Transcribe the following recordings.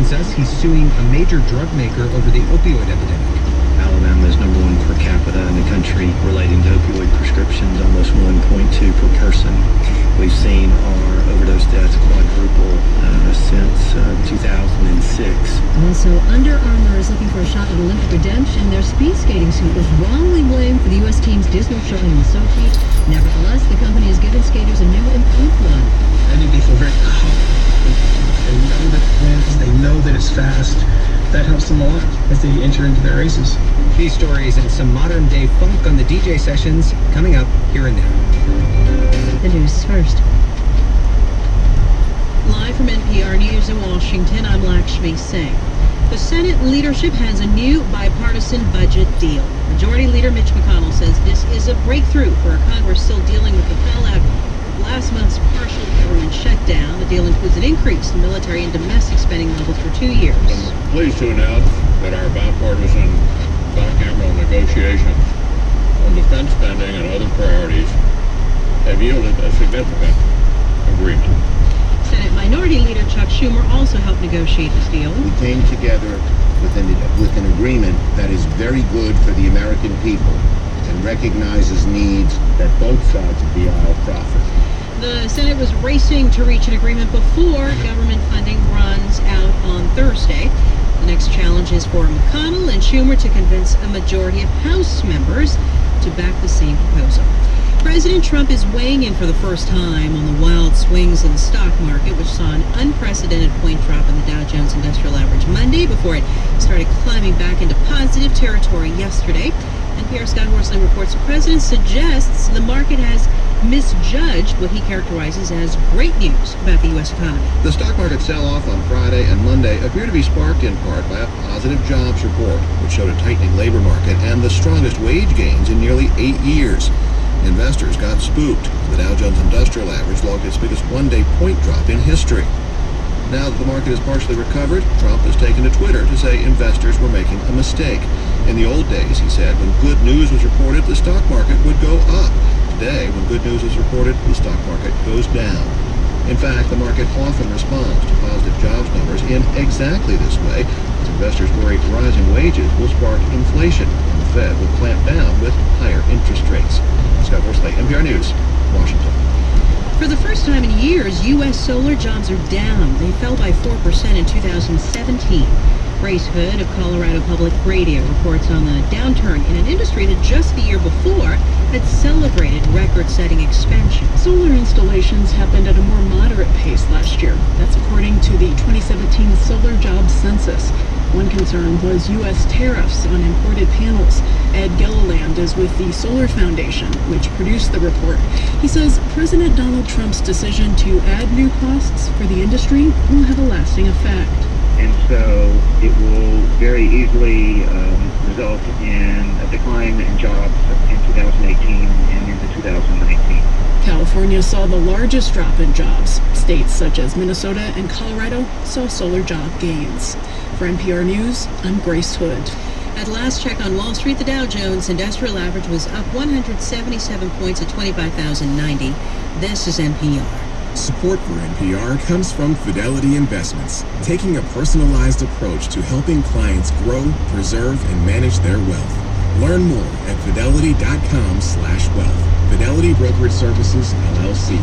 joins us. He's suing a major drug maker over the opioid epidemic. Alabama is number one per capita in the country relating to opioid prescriptions, almost 1.2 per person. We've seen our overdose deaths quadruple since 2006. Also, Under Armour is looking for a shot at Olympic redemption. Their speed skating suit was wrongly blamed for the U.S. team's dismal showing in Sochi. Nevertheless, the company has given skaters a new improved one. I think they feel very confident. They know that it wins. They know that it's fast. That helps them a lot as they enter into their races. These stories and some modern-day funk on the DJ sessions coming up here and now. The news first. Live from NPR News in Washington, I'm Lakshmi Singh. The Senate leadership has a new bipartisan budget deal. Majority Leader Mitch McConnell says this is a breakthrough for a Congress still dealing with the fallout of last month's partial government shutdown. The deal includes an increase in military and domestic spending levels for 2 years. I'm pleased to announce that our bipartisan bicameral negotiations on defense spending and other priorities have yielded a significant agreement. Senate Minority Leader Chuck Schumer also helped negotiate this deal. We came together with an agreement that is very good for the American people and recognizes needs that both sides of the aisle proffer. The Senate was racing to reach an agreement before government funding runs out on Thursday. The next challenge is for McConnell and Schumer to convince a majority of House members to back the same proposal. President Trump is weighing in for the first time on the wild swings in the stock market, which saw an unprecedented point drop in the Dow Jones Industrial Average Monday before it started climbing back into positive territory yesterday. NPR's Scott Horsley reports the president suggests the market has misjudged what he characterizes as great news about the U.S. economy. The stock market sell-off on Friday and Monday appear to be sparked in part by a positive jobs report, which showed a tightening labor market and the strongest wage gains in nearly 8 years. Investors got spooked. The Dow Jones Industrial Average logged its biggest one-day point drop in history. Now that the market is partially recovered, Trump has taken to Twitter to say investors were making a mistake. In the old days, he said, when good news was reported, the stock market would go up. Today, when good news is reported, the stock market goes down. In fact, the market often responds to positive jobs numbers in exactly this way, as investors worry rising wages will spark inflation, and the Fed will clamp down with higher interest rates. Scott Horsley, NPR News, Washington. For the first time in years, U.S. solar jobs are down. They fell by 4% in 2017. Grace Hood of Colorado Public Radio reports on the downturn in an industry that just the year before had celebrated record-setting expansion. Solar installations happened at a more moderate pace last year. That's according to the 2017 Solar Jobs Census. One concern was U.S. tariffs on imported panels. Ed Gilliland is with the Solar Foundation, which produced the report. He says President Donald Trump's decision to add new costs for the industry will have a lasting effect. And so it will very easily result in a decline in jobs in 2018 and into 2019. California saw the largest drop in jobs. States such as Minnesota and Colorado saw solar job gains. For NPR News, I'm Grace Hood. At last check on Wall Street, the Dow Jones Industrial Average was up 177 points at 25,090. This is NPR. Support for NPR comes from Fidelity Investments, taking a personalized approach to helping clients grow, preserve, and manage their wealth. Learn more at fidelity.com/wealth. Fidelity Brokerage Services, LLC.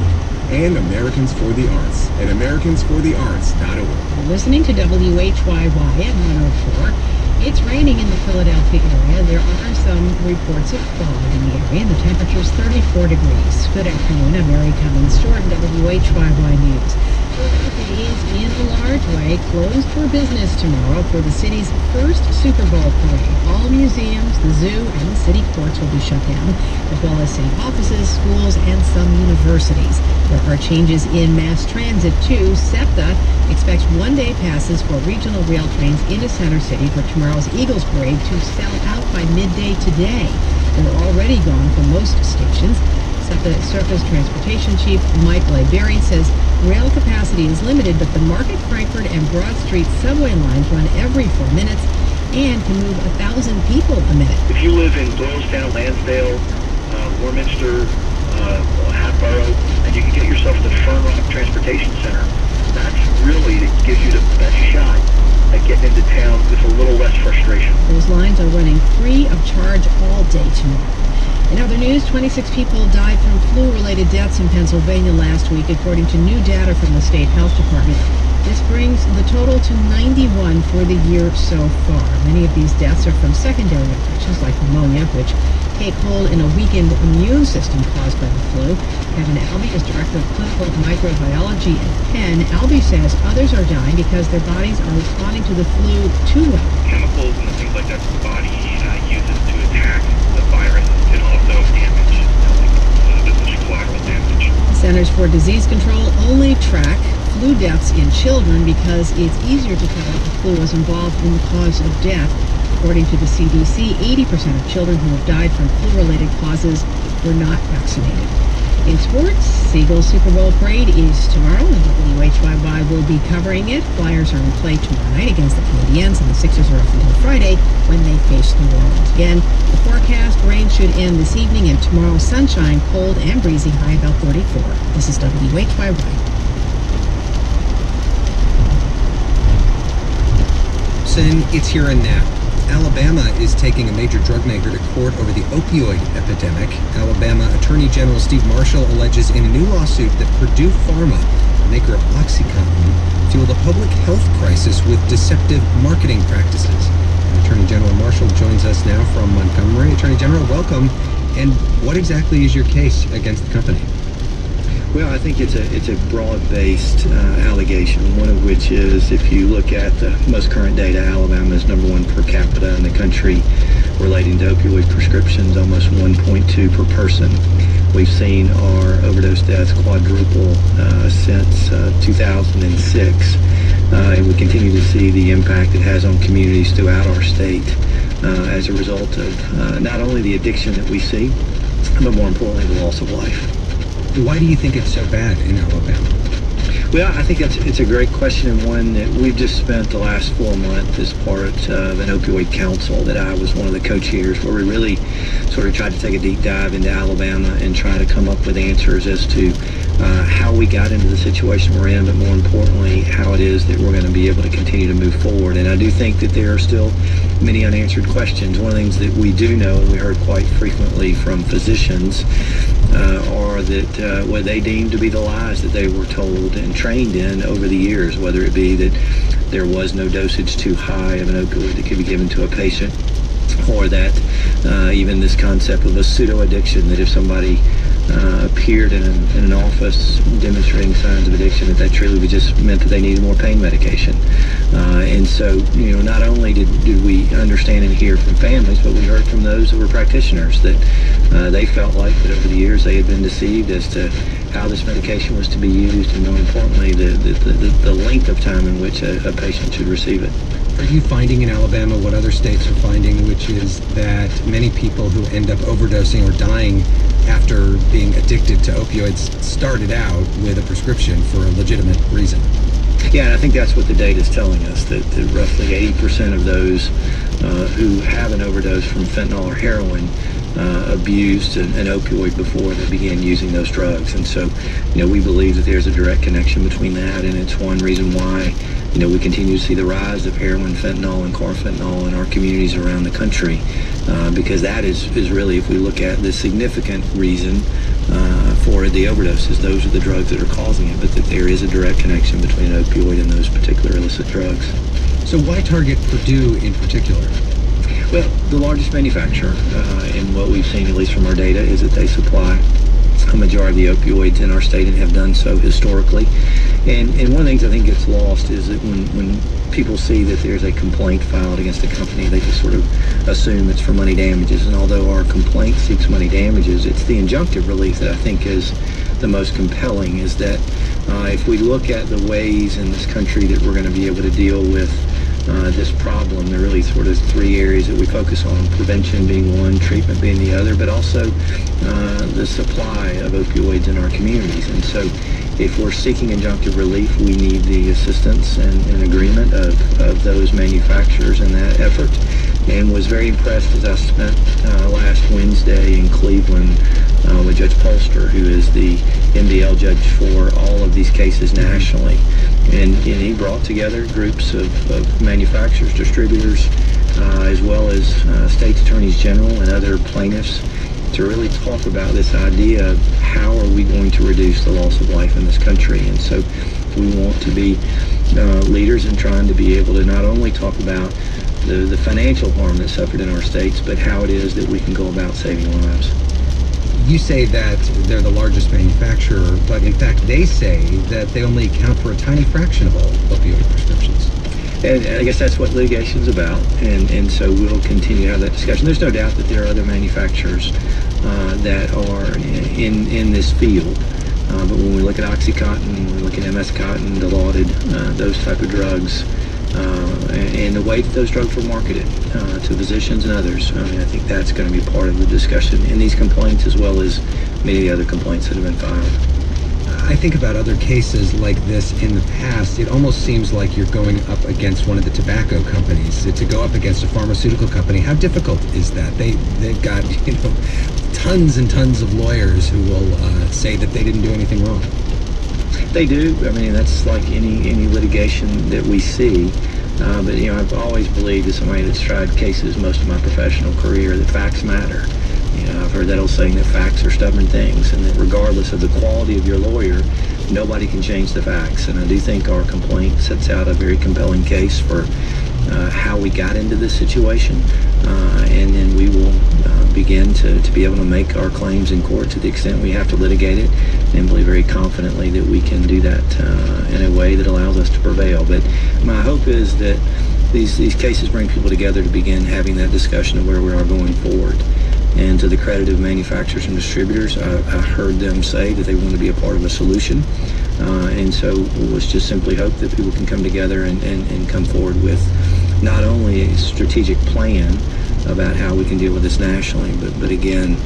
And Americans for the Arts at americansforthearts.org. Listening to WHYY at 104. It's raining in the Philadelphia area. There are some reports of fog in the area. The temperature is 34 degrees. Good afternoon. I'm Mary Cummins, Jordan, WHYY News. Philadelphia is in a large way closed for business tomorrow for the city's first Super Bowl parade. All museums, the zoo, and the city courts will be shut down, as well as city offices, schools, and some universities. There are changes in mass transit, too. SEPTA expects one-day passes for regional rail trains into Center City for tomorrow's Eagles Parade to sell out by midday today. They're already gone for most stations. SEPTA Surface Transportation Chief Mike Liberi says rail capacity is limited, but the Market, Frankford, and Broad Street subway lines run every 4 minutes and can move 1,000 people a minute. If you live in Doylestown, Lansdale, Warminster, Hatboro, and you can get yourself to Fern Rock Transportation Center, that's really gives you the best shot also running free of charge all day tomorrow. In other news, 26 people died from flu-related deaths in Pennsylvania last week, according to new data from the state health department. This brings the total to 91 for the year so far. Many of these deaths are from secondary infections like pneumonia, which take hold in a weakened immune system caused by the flu. Kevin Albee is director of clinical microbiology at Penn. Albee says others are dying because their bodies are responding to the flu too well. Chemicals and things like that the body uses to attack the virus can also damage, the collateral damage. The Centers for Disease Control only track flu deaths in children because it's easier to tell if the flu was involved in the cause of death. According to the CDC, 80% of children who have died from flu-related causes were not vaccinated. In sports, Seagull's Super Bowl parade is tomorrow, and WHYY will be covering it. Flyers are in play tomorrow night against the Canadiens, and the Sixers are off until Friday when they face New Orleans. Again, the forecast, rain should end this evening, and tomorrow sunshine, cold and breezy, high about 34. This is WHYY. It's here and now. Alabama is taking a major drug maker to court over the opioid epidemic. Alabama Attorney General Steve Marshall alleges in a new lawsuit that Purdue Pharma, the maker of OxyContin, fueled a public health crisis with deceptive marketing practices. Attorney General Marshall joins us now from Montgomery. Attorney General, welcome. And what exactly is your case against the company? Well, I think it's a broad-based allegation, one of which is if you look at the most current data, Alabama is number one per capita in the country relating to opioid prescriptions, almost 1.2 per person. We've seen our overdose deaths quadruple since 2006, and we continue to see the impact it has on communities throughout our state as a result of not only the addiction that we see, but more importantly, the loss of life. Why do you think it's so bad in Alabama? Well, I think it's a great question, and one that we've just spent the last 4 months as part of an opioid council that I was one of the co-chairs, where we really sort of tried to take a deep dive into Alabama and try to come up with answers as to how we got into the situation we're in, but more importantly, how it is that we're going to be able to continue to move forward. And I do think that there are still many unanswered questions. One of the things that we do know, and we heard quite frequently from physicians, are that what they deem to be the lies that they were told and trained in over the years, whether it be that there was no dosage too high of an opioid that could be given to a patient, or that even this concept of a pseudo-addiction, that if somebody appeared in an office demonstrating signs of addiction, that truly just meant that they needed more pain medication. And so, not only did we understand and hear from families, but we heard from those who were practitioners that they felt like that over the years they had been deceived as to how this medication was to be used, and more importantly, the length of time in which a patient should receive it. Are you finding in Alabama what other states are finding, which is that many people who end up overdosing or dying after being addicted to opioids started out with a prescription for a legitimate reason? Yeah, and I think that's what the data is telling us, that roughly 80% of those who have an overdose from fentanyl or heroin abused an opioid before they began using those drugs. And so, we believe that there's a direct connection between that, and it's one reason why, we continue to see the rise of heroin, fentanyl, and carfentanil in our communities around the country, because that is really, if we look at the significant reason for the overdoses, those are the drugs that are causing it, but that there is a direct connection between an opioid and those particular illicit drugs. So why target Purdue in particular? Well, the largest manufacturer, and what we've seen, at least from our data, is that they supply a majority of the opioids in our state and have done so historically. And one of the things I think gets lost is that when people see that there's a complaint filed against a company, they just sort of assume it's for money damages. And although our complaint seeks money damages, it's the injunctive relief that I think is the most compelling, is that if we look at the ways in this country that we're going to be able to deal with this problem, there are really sort of three areas that we focus on: prevention being one, treatment being the other, but also the supply of opioids in our communities. And so if we're seeking injunctive relief, we need the assistance and agreement of those manufacturers in that effort. And was very impressed as I spent last Wednesday in Cleveland with Judge Polster, who is the MDL judge for all of these cases nationally. And he brought together groups of manufacturers, distributors, as well as state attorneys general and other plaintiffs, to really talk about this idea of how are we going to reduce the loss of life in this country. And so we want to be leaders in trying to be able to not only talk about the financial harm that's suffered in our states, but how it is that we can go about saving lives. You say that they're the largest manufacturer, but in fact they say that they only account for a tiny fraction of all opioid prescriptions. And I guess that's what litigation's about, and so we'll continue to have that discussion. There's no doubt that there are other manufacturers that are in this field, but when we look at OxyContin, when we look at MS Cotton, Dilaudid, those type of drugs, and the way that those drugs were marketed to physicians and others, I think that's going to be part of the discussion in these complaints, as well as many of the other complaints that have been filed. I think about other cases like this in the past. It almost seems like you're going up against one of the tobacco companies. To go up against a pharmaceutical company, how difficult is that? They've got, tons and tons of lawyers who will say that they didn't do anything wrong. They do. I mean, that's like any litigation that we see. But I've always believed, as somebody that's tried cases most of my professional career, that facts matter. I've heard that old saying that facts are stubborn things, and that regardless of the quality of your lawyer, nobody can change the facts. And I do think our complaint sets out a very compelling case for how we got into this situation, and then we will begin to be able to make our claims in court to the extent we have to litigate it, and believe very confidently that we can do that in a way that allows us to prevail. But my hope is that these cases bring people together to begin having that discussion of where we are going forward. And to the credit of manufacturers and distributors, I heard them say that they want to be a part of a solution. And so let's just simply hope that people can come together and come forward with not only a strategic plan about how we can deal with this nationally, but again,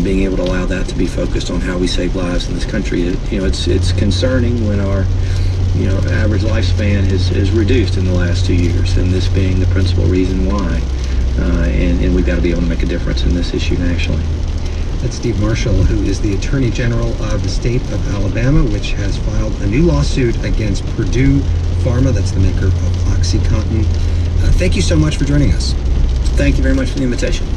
being able to allow that to be focused on how we save lives in this country. It's concerning when our average lifespan is reduced in the last 2 years, and this being the principal reason why. And we've got to be able to make a difference in this issue nationally. That's Steve Marshall, who is the Attorney General of the state of Alabama, which has filed a new lawsuit against Purdue Pharma. That's the maker of OxyContin. Thank you so much for joining us. Thank you very much for the invitation.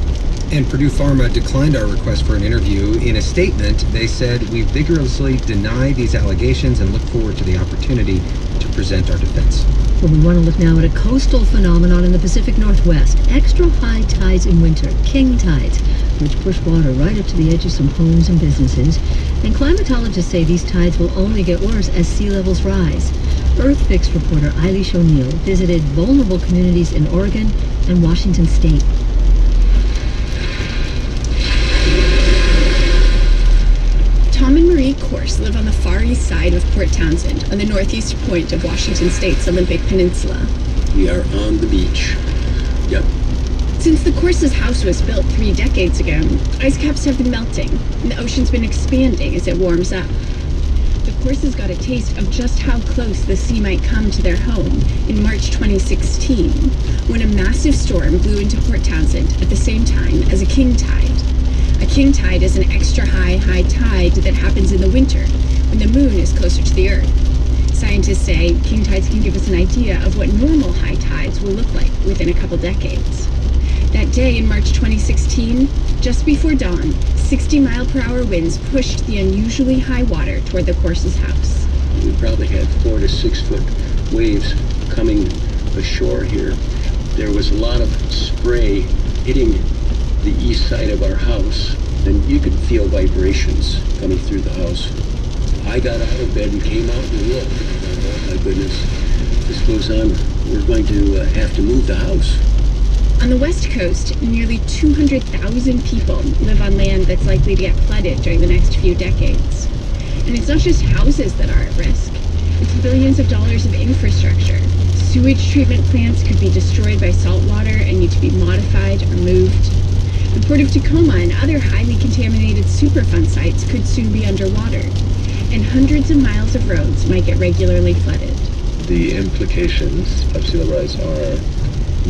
And Purdue Pharma declined our request for an interview. In a statement, they said, "We vigorously deny these allegations and look forward to the opportunity to present our defense." Well, we want to look now at a coastal phenomenon in the Pacific Northwest. Extra high tides in winter, king tides, which push water right up to the edge of some homes and businesses. And climatologists say these tides will only get worse as sea levels rise. EarthFix reporter Eilish O'Neill visited vulnerable communities in Oregon and Washington State. Tom and Marie Korse live on the far east side of Port Townsend, on the northeast point of Washington State's Olympic Peninsula. We are on the beach. Yep. Since the Korse's house was built 3 decades ago, ice caps have been melting, and the ocean's been expanding as it warms up. The Korses got a taste of just how close the sea might come to their home in March 2016, when a massive storm blew into Port Townsend at the same time as a king tide. A king tide is an extra high tide that happens in the winter, when the moon is closer to the Earth. Scientists say king tides can give us an idea of what normal high tides will look like within a couple decades. That day in March 2016, just before dawn, 60-mile-per-hour winds pushed the unusually high water toward the Korse's house. We probably had 4 to 6 foot waves coming ashore here. There was a lot of spray hitting the east side of our house, and you could feel vibrations coming through the house. I got out of bed and came out and looked. Oh my goodness, this goes on. We're going to have to move the house. On the west coast, nearly 200,000 people live on land that's likely to get flooded during the next few decades. And it's not just houses that are at risk. It's billions of dollars of infrastructure. Sewage treatment plants could be destroyed by salt water and need to be modified or moved. The Port of Tacoma and other highly contaminated Superfund sites could soon be underwater, and hundreds of miles of roads might get regularly flooded. The implications of sea level rise are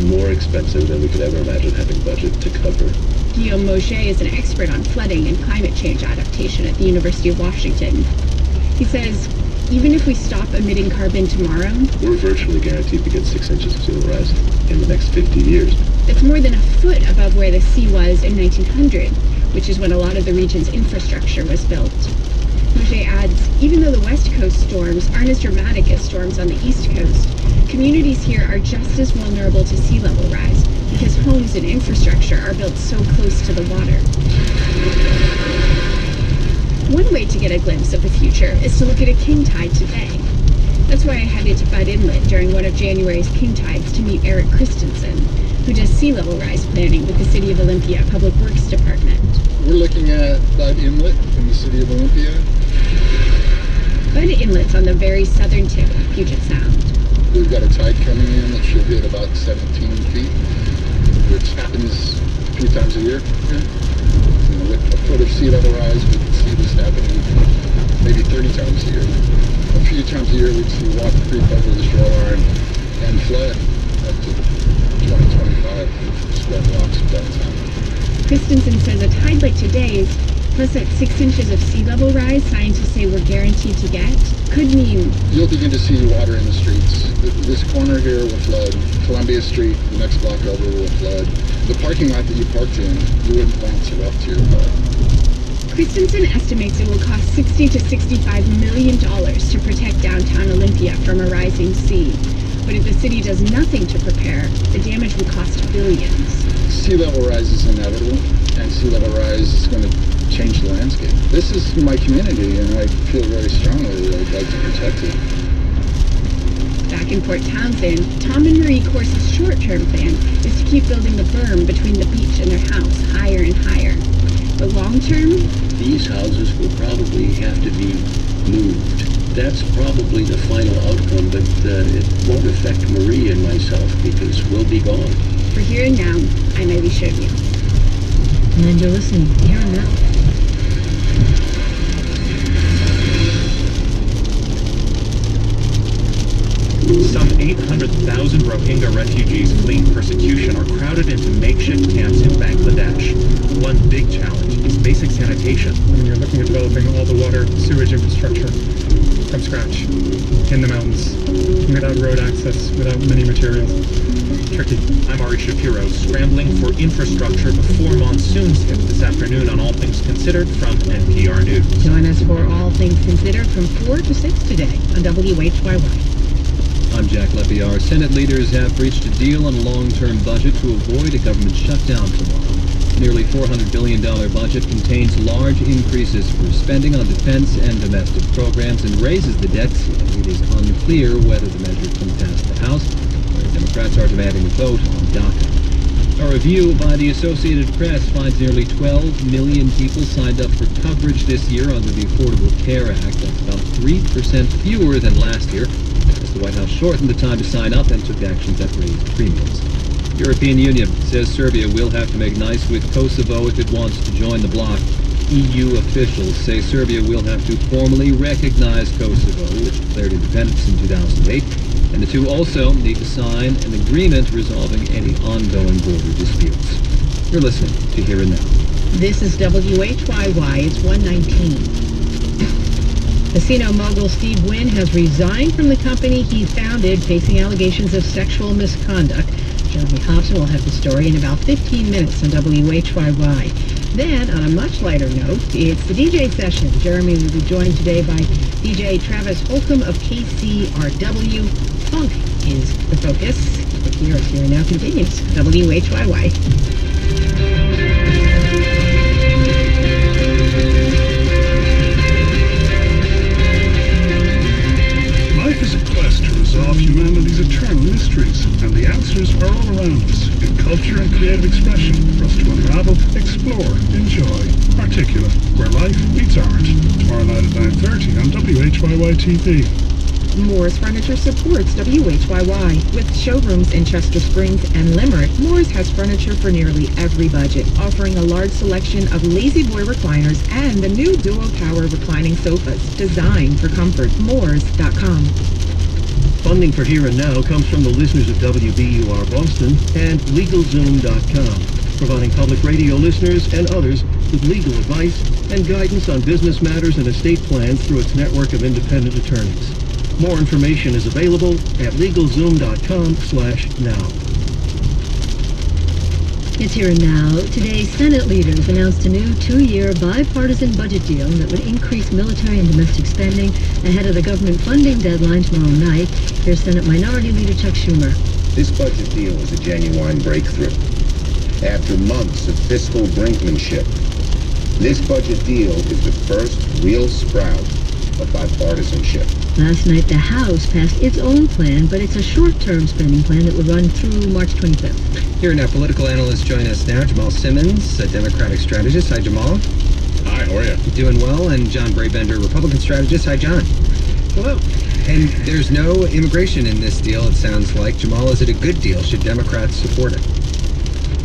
more expensive than we could ever imagine having budget to cover. Guillaume Mauger is an expert on flooding and climate change adaptation at the University of Washington. He says, even if we stop emitting carbon tomorrow, we're virtually guaranteed to get 6 inches of sea level rise in the next 50 years. It's more than a foot above where the sea was in 1900, which is when a lot of the region's infrastructure was built. Mojay adds, even though the West Coast storms aren't as dramatic as storms on the East Coast, communities here are just as vulnerable to sea level rise because homes and infrastructure are built so close to the water. One way to get a glimpse of the future is to look at a king tide today. That's why I headed to Budd Inlet during one of January's king tides to meet Eric Christensen, who does sea level rise planning with the City of Olympia Public Works Department. We're looking at Budd Inlet in the City of Olympia. Budd Inlet's on the very southern tip of Puget Sound. We've got a tide coming in that should hit about 17 feet, which happens a few times a year. With a foot of sea level rise, we can see this happening maybe 30 times a year. A few times a year, we'd see water creep over the shoreline and flood up to 20-25 square blocks of downtown. Christensen says a tide like today's, plus that 6 inches of sea level rise scientists say we're guaranteed to get, could mean you'll begin to see water in the streets. This corner here will flood. Columbia Street, the next block over, will flood. The parking lot that you parked in, you wouldn't want to walk to your car. Christensen estimates it will cost $60 to $65 million to protect downtown Olympia from a rising sea. But if the city does nothing to prepare, the damage will cost billions. Sea level rise is inevitable, and sea level rise is going to change the landscape. This is my community, and I feel very strongly that I'd like to protect it. Back in Port Townsend, Tom and Marie Corse's short-term plan is to keep building the berm between the beach and their house higher and higher. But long-term, these houses will probably have to be moved. That's probably the final outcome, but it won't affect Marie and myself because we'll be gone. For Here and Now, I'm Eileen Sherville. And you're listening to Here and Now. Some 800,000 Rohingya refugees fleeing persecution are crowded into makeshift camps in Bangladesh. One big challenge is basic sanitation. When you're looking at developing all the water sewage infrastructure from scratch in the mountains, without road access, without many materials, tricky. I'm Ari Shapiro, scrambling for infrastructure before monsoons hit this afternoon on All Things Considered from NPR News. Join us for All Things Considered from 4 to 6 today on WHYY. I'm Jack Lepiar. Senate leaders have reached a deal on a long-term budget to avoid a government shutdown tomorrow. Nearly $400 billion budget contains large increases for spending on defense and domestic programs and raises the debt ceiling. It is unclear whether the measure can pass the House, where Democrats are demanding a vote on DACA. A review by the Associated Press finds nearly 12 million people signed up for coverage this year under the Affordable Care Act. That's about 3% fewer than last year, as the White House shortened the time to sign up and took actions that raised premiums. European Union says Serbia will have to make nice with Kosovo if it wants to join the bloc. EU officials say Serbia will have to formally recognize Kosovo, which declared independence in 2008, and the two also need to sign an agreement resolving any ongoing border disputes. You're listening to Here and Now. This is WHYY. It's 1:19. Casino mogul Steve Wynn has resigned from the company he founded, facing allegations of sexual misconduct. Jeremy Hobson will have the story in about 15 minutes on WHYY. Then, on a much lighter note, it's the DJ session. Jeremy will be joined today by DJ Travis Holcomb of KCRW. Funk is the focus. But Here and Now continues. WHYY. Life is a quest to resolve humanity's eternal mysteries, and the answers are all around us in culture and creative expression for us to unravel, explore, enjoy. Articulate, where life meets art. Tomorrow night at 9:30 on WHYY TV. Moores Furniture supports WHYY. With showrooms in Chester Springs and Limerick, Moores has furniture for nearly every budget, offering a large selection of Lazy Boy recliners and the new Duo Tower reclining sofas, designed for comfort. Moores.com. Funding for Here and Now comes from the listeners of WBUR Boston and LegalZoom.com, providing public radio listeners and others with legal advice and guidance on business matters and estate plans through its network of independent attorneys. More information is available at LegalZoom.com/now. It's here and now. Today, Senate leaders announced a new 2-year bipartisan budget deal that would increase military and domestic spending ahead of the government funding deadline tomorrow night. Here's Senate Minority Leader Chuck Schumer. This budget deal is a genuine breakthrough. After months of fiscal brinkmanship, this budget deal is the first real sprout of bipartisanship. Last night, the House passed its own plan, but it's a short-term spending plan that would run through March 25th. Here now, political analysts join us now. Jamal Simmons, a Democratic strategist. Hi, Jamal. Hi, how are you? Doing well. And John Brabender, Republican strategist. Hi, John. Hello. And there's no immigration in this deal, it sounds like. Jamal, is it a good deal? Should Democrats support it?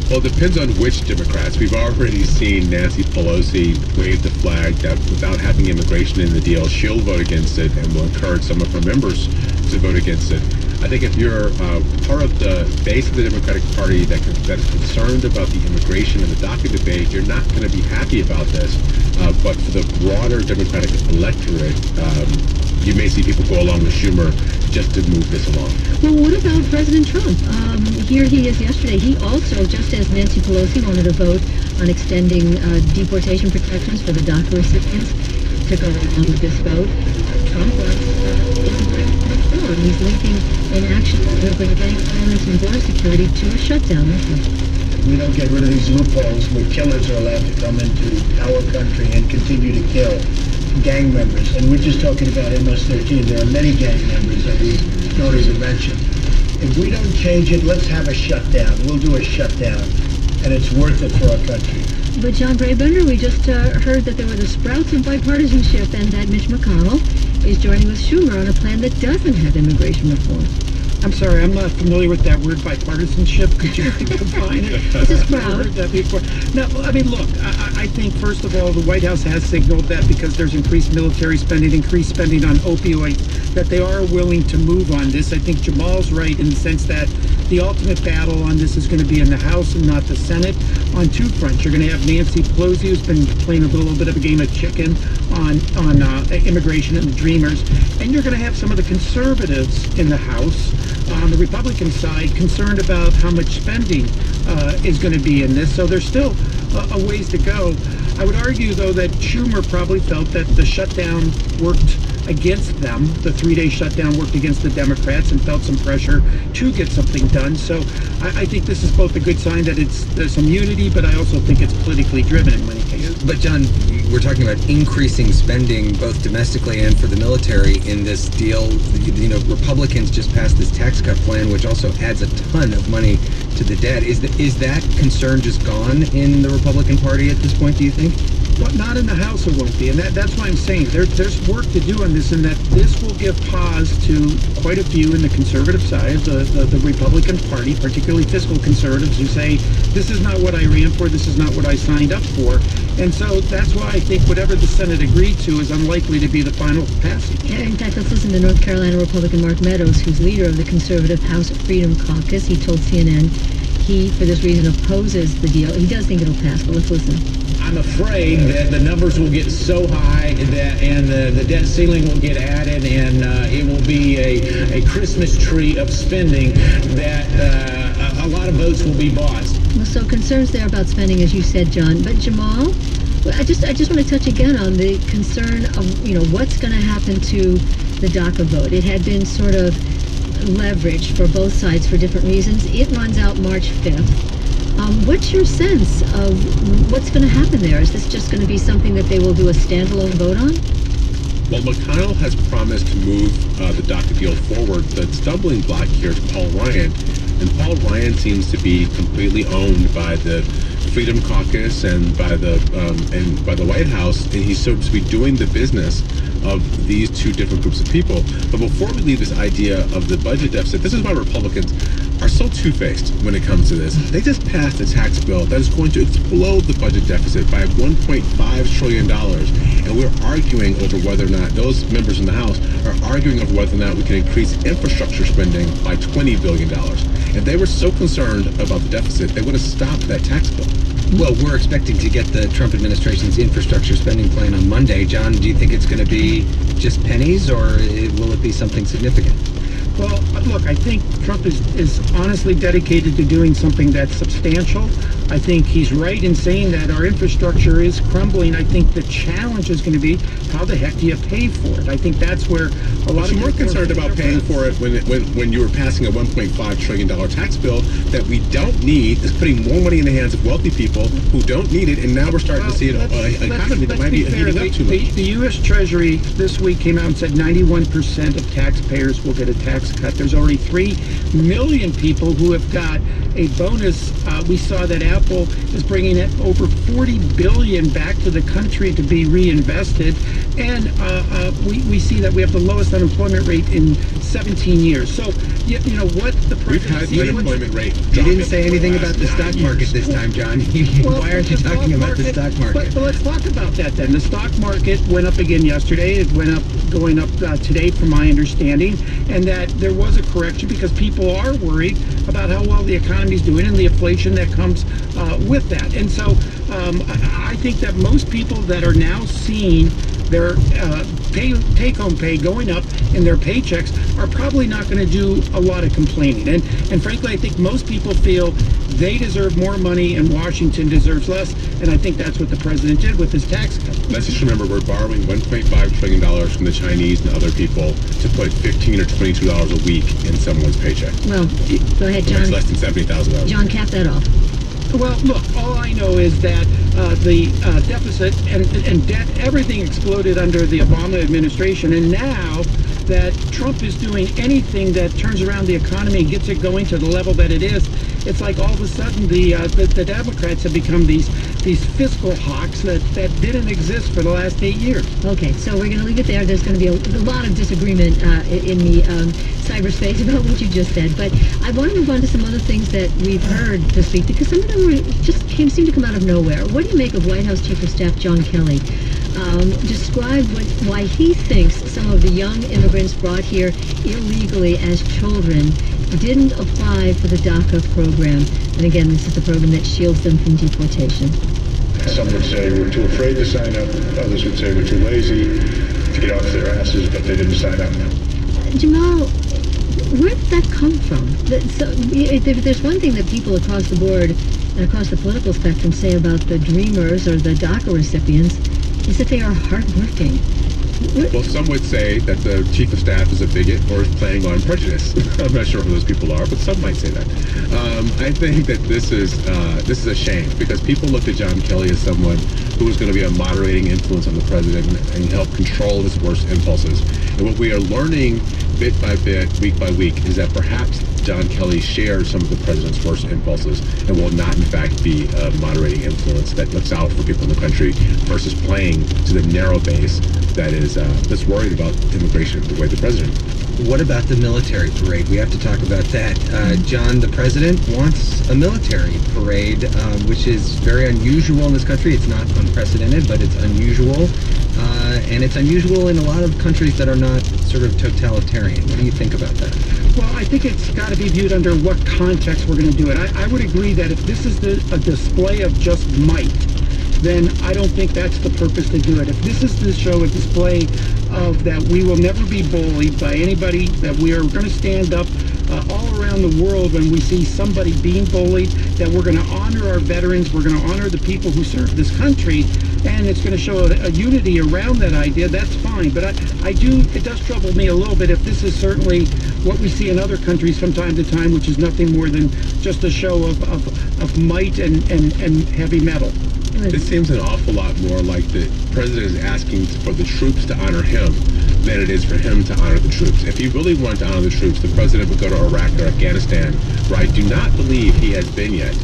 Well, it depends on which Democrats. We've already seen Nancy Pelosi wave the flag that without having immigration in the deal, she'll vote against it and will encourage some of her members to vote against it. I think if you're part of the base of the Democratic Party that is concerned about the immigration and the DACA debate, you're not going to be happy about this. But for the broader Democratic electorate, you may see people go along with Schumer just to move this along. Well, what about President Trump? Here he is yesterday. He also, just as Nancy Pelosi, wanted to vote on extending deportation protections for the DACA recipients to go along with this vote. Trump wants and he's linking inaction with bank violence and border security to a shutdown. If we don't get rid of these loopholes where killers are allowed to come into our country and continue to kill gang members, and we're just talking about MS-13. There are many gang members that we noted to mention. If we don't change it, let's have a shutdown. We'll do a shutdown, and it's worth it for our country. But John Brabender, we just heard that there were the sprouts of bipartisanship and that Mitch McConnell is joining with Schumer on a plan that doesn't have immigration reform. I'm sorry, I'm not familiar with that word bipartisanship. Could you define it? It's a sprout. I've heard that before. No, I mean, look, I think, first of all, the White House has signaled that because there's increased military spending, increased spending on opioids, that they are willing to move on this. I think Jamal's right in the sense that the ultimate battle on this is going to be in the House and not the Senate on two fronts. You're going to have Nancy Pelosi, who's been playing a little bit of a game of chicken on immigration and the Dreamers, and you're going to have some of the conservatives in the House on the Republican side concerned about how much spending is going to be in this. So there's still a ways to go. I would argue, though, that Schumer probably felt that the shutdown worked against them. The 3-day shutdown worked against the Democrats and felt some pressure to get something done. So I think this is both a good sign that there's some unity, but I also think it's politically driven in many cases. But John, we're talking about increasing spending both domestically and for the military in this deal. You know, Republicans just passed this tax cut plan, which also adds a ton of money to the debt. Is that concern just gone in the Republican Party at this point, do you think? Well, not in the House it won't be, and that's why I'm saying there's work to do on this, and that this will give pause to quite a few in the conservative side, the Republican Party, particularly fiscal conservatives, who say, this is not what I ran for, this is not what I signed up for. And so that's why I think whatever the Senate agreed to is unlikely to be the final passage. Yeah, in fact, let's listen to North Carolina Republican Mark Meadows, who's leader of the conservative House Freedom Caucus. He told CNN he, for this reason, opposes the deal. He does think it'll pass, but let's listen. I'm afraid that the numbers will get so high and the debt ceiling will get added, and it will be a Christmas tree of spending that a lot of votes will be bought. Well, so concerns there about spending, as you said, John. But Jamal, I just want to touch again on the concern of, what's going to happen to the DACA vote. It had been sort of leveraged for both sides for different reasons. It runs out March 5th. What's your sense of what's going to happen there? Is this just going to be something that they will do a standalone vote on? Well, McConnell has promised to move the DACA deal forward. The stumbling block here is Paul Ryan. And Paul Ryan seems to be completely owned by the Freedom Caucus and by the White House, and he's so to be doing the business of these two different groups of people. But before we leave this idea of the budget deficit, this is why Republicans are so two-faced when it comes to this. They just passed a tax bill that is going to explode the budget deficit by $1.5 trillion. And we're arguing over whether or not, those members in the House are arguing over whether or not we can increase infrastructure spending by $20 billion. If they were so concerned about the deficit, they would have stopped that tax bill. Well, we're expecting to get the Trump administration's infrastructure spending plan on Monday. John, do you think it's going to be just pennies, or will it be something significant? Well, look, I think Trump is honestly dedicated to doing something that's substantial. I think he's right in saying that our infrastructure is crumbling. I think the challenge is going to be, how the heck do you pay for it? I think that's where a lot of you weren't people concerned about paying for it when you were passing a $1.5 trillion tax bill that we don't need, is putting more money in the hands of wealthy people who don't need it, and now we're starting to see an economy that might be heating up too much. The U.S. Treasury this week came out and said 91% of taxpayers will get a tax cut. There's already 3 million people who have got a bonus. We saw that Apple is bringing in over $40 billion back to the country to be reinvested, and we see that we have the lowest unemployment rate in 17 years. So you know what the president. We've had the unemployment rate. You didn't say anything about the stock market this time, John. Why aren't you talking about the stock market? But let's talk about that then. The stock market went up again yesterday. It went up, going up today, from my understanding, and that there was a correction because people are worried about how well the economy's doing and the inflation that comes with that. And so I think that most people that are now seeing their take-home pay going up in their paychecks are probably not going to do a lot of complaining. And frankly, I think most people feel they deserve more money and Washington deserves less, and I think that's what the president did with his tax cut. Let's just remember, we're borrowing $1.5 trillion from the Chinese and other people to put $15 or $22 a week in someone's paycheck. Well, go ahead, John. It's less than $70,000. John, cap that off. Well, look, all I know is that the deficit and debt, everything exploded under the Obama administration, and now that Trump is doing anything that turns around the economy and gets it going to the level that it is, it's like all of a sudden the Democrats have become these fiscal hawks that didn't exist for the last 8 years. Okay, so we're going to leave it there. There's going to be a lot of disagreement in the cyberspace about what you just said, but I want to move on to some other things that we've heard this week, because some of them seem to come out of nowhere. What do you make of White House Chief of Staff John Kelly? Describe why he thinks some of the young immigrants brought here illegally as children didn't apply for the DACA program. And again, this is the program that shields them from deportation. Some would say we're too afraid to sign up. Others would say we're too lazy to get off their asses, but they didn't sign up. Jamal, where did that come from? So, if there's one thing that people across the board and across the political spectrum say about the Dreamers or the DACA recipients, is that they are hardworking. Well, some would say that the chief of staff is a bigot or is playing on prejudice. I'm not sure who those people are, but some might say that. I think that this is a shame, because people looked at John Kelly as someone who was going to be a moderating influence on the president and help control his worst impulses. And what we are learning bit by bit, week by week, is that perhaps John Kelly shares some of the president's worst impulses and will not, in fact, be a moderating influence that looks out for people in the country versus playing to the narrow base that is that's worried about immigration the way the president. What about the military parade? We have to talk about that. John, the president wants a military parade, which is very unusual in this country. It's not unprecedented, but it's unusual. And it's unusual in a lot of countries that are not sort of totalitarian. What do you think about that? Well, I think it's got to be viewed under what context we're going to do it. I would agree that if this is a display of just might, then I don't think that's the purpose to do it. If this is to show a display of that we will never be bullied by anybody, that we are going to stand up all around the world when we see somebody being bullied, that we're going to honor our veterans, we're going to honor the people who serve this country, and it's going to show a unity around that idea, that's fine. But it does trouble me a little bit if this is certainly what we see in other countries from time to time, which is nothing more than just a show of might and heavy metal. This seems an awful lot more like the president is asking for the troops to honor him than it is for him to honor the troops. If he really wanted to honor the troops, the president would go to Iraq or Afghanistan, where I do not believe he has been yet,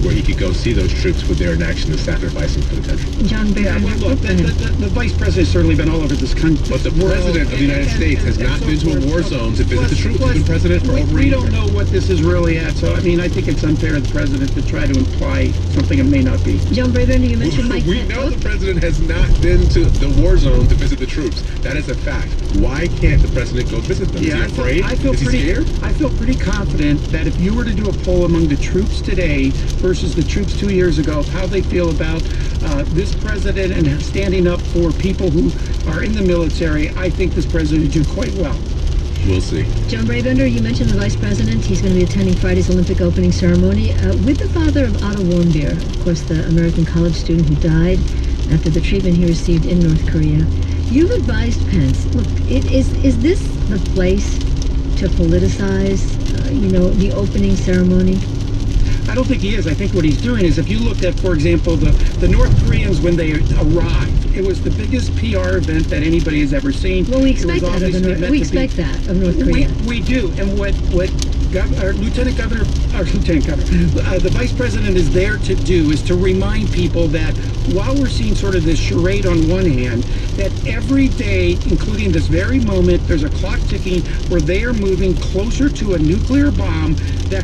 where he could go see those troops with their inaction and sacrificing for the country. John Barry, well, look, the vice president has certainly been all over this country. But the president of the United States has not been to a war zone to visit the troops. He's been president for over a year. We don't know what this is really at, so I mean, I think it's unfair of the president to try to imply something it may not be. John Braden, you mentioned Mike We know the president has not been to the war zone to visit the troops. That is a fact. Why can't the president go visit them? Is he afraid? Is he scared? I feel pretty confident that if you were to do a poll among the troops today, versus the troops 2 years ago, how they feel about this president and standing up for people who are in the military, I think this president will do quite well. We'll see. Joan Brabender, you mentioned the vice president. He's going to be attending Friday's Olympic opening ceremony with the father of Otto Warmbier, of course, the American college student who died after the treatment he received in North Korea. You've advised Pence, look, is this the place to politicize, the opening ceremony? I don't think he is. I think what he's doing is, if you looked at, for example, the North Koreans when they arrived, it was the biggest PR event that anybody has ever seen. Well, we expect that of North Korea. We do, and what the vice president is there to do is to remind people that while we're seeing sort of this charade on one hand, that every day, including this very moment, there's a clock ticking where they are moving closer to a nuclear bomb that